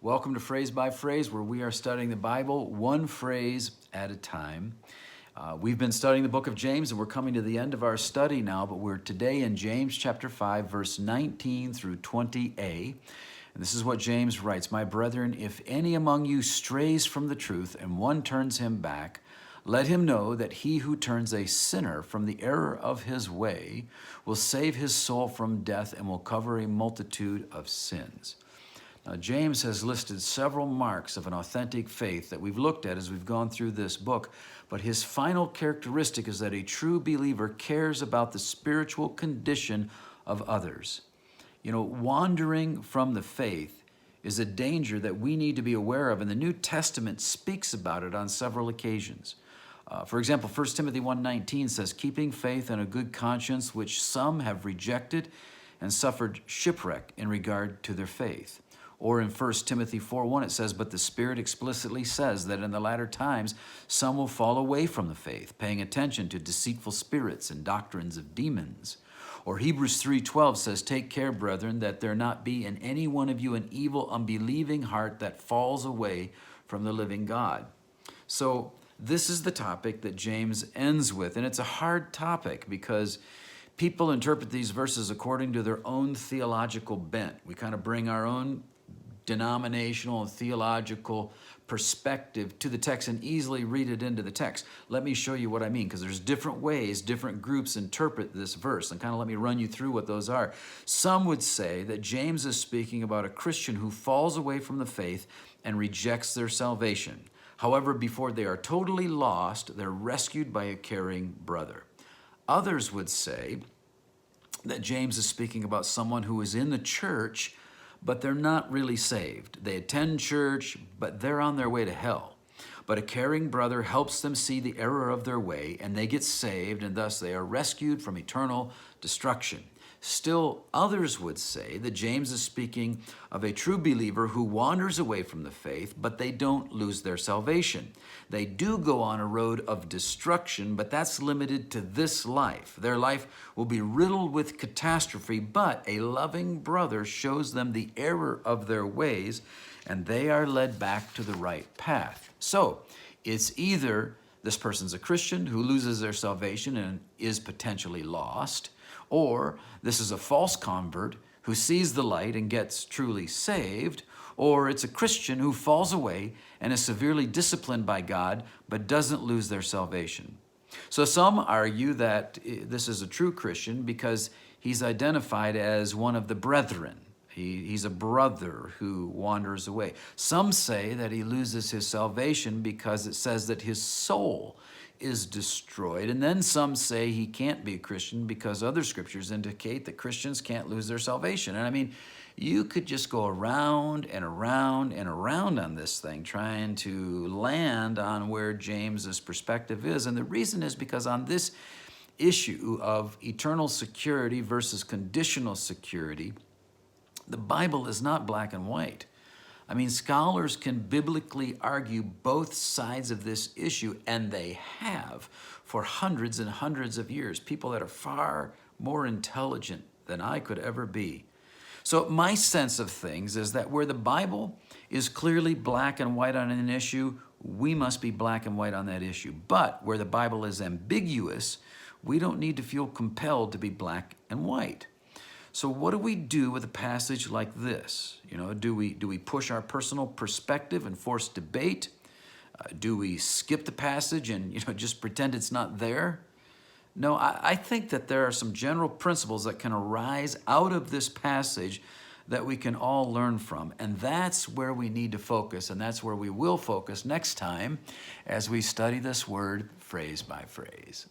Welcome to Phrase by Phrase, where we are studying the Bible one phrase at a time. We've been studying the book of James, and we're coming to the end of our study now, but we're today in James chapter 5, verse 19 through 20a. And this is what James writes, "My brethren, if any among you strays from the truth, and one turns him back, let him know that he who turns a sinner from the error of his way will save his soul from death and will cover a multitude of sins." Now, James has listed several marks of an authentic faith that we've looked at as we've gone through this book, but his final characteristic is that a true believer cares about the spiritual condition of others. Wandering from the faith is a danger that we need to be aware of, and the New Testament speaks about it on several occasions. For example, 1 Timothy 1:19 says, "Keeping faith and a good conscience, which some have rejected and suffered shipwreck in regard to their faith." Or in 1 Timothy 4:1, it says, "But the Spirit explicitly says that in the latter times some will fall away from the faith, paying attention to deceitful spirits and doctrines of demons." Or Hebrews 3:12 says, "Take care, brethren, that there not be in any one of you an evil, unbelieving heart that falls away from the living God." So this is the topic that James ends with, and it's a hard topic because people interpret these verses according to their own theological bent. We kind of bring our own denominational and theological perspective to the text and easily read it into the text. Let me show you what I mean, because there's different ways different groups interpret this verse, and kind of let me run you through what those are. Some would say that James is speaking about a Christian who falls away from the faith and rejects their salvation. However, before they are totally lost, they're rescued by a caring brother. Others would say that James is speaking about someone who is in the church, but they're not really saved. They attend church, but they're on their way to hell. But a caring brother helps them see the error of their way, and they get saved, and thus they are rescued from eternal destruction. Still, others would say that James is speaking of a true believer who wanders away from the faith, but they don't lose their salvation. They do go on a road of destruction, but that's limited to this life. Their life will be riddled with catastrophe, but a loving brother shows them the error of their ways, and they are led back to the right path. So, it's either this person's a Christian who loses their salvation and is potentially lost, or this is a false convert who sees the light and gets truly saved, or it's a Christian who falls away and is severely disciplined by God but doesn't lose their salvation. So some argue that this is a true Christian because he's identified as one of the brethren. He's a brother who wanders away. Some say that he loses his salvation because it says that his soul is destroyed. And then some say he can't be a Christian because other scriptures indicate that Christians can't lose their salvation. And I mean, you could just go around and around and around on this thing, trying to land on where James's perspective is. And the reason is because on this issue of eternal security versus conditional security, the Bible is not black and white. I mean, scholars can biblically argue both sides of this issue, and they have for hundreds and hundreds of years, people that are far more intelligent than I could ever be. So my sense of things is that where the Bible is clearly black and white on an issue, we must be black and white on that issue. But where the Bible is ambiguous, we don't need to feel compelled to be black and white. So what do we do with a passage like this? Do we push our personal perspective and force debate? Do we skip the passage and just pretend it's not there? No, I think that there are some general principles that can arise out of this passage that we can all learn from. And that's where we need to focus, and that's where we will focus next time as we study this word phrase by phrase.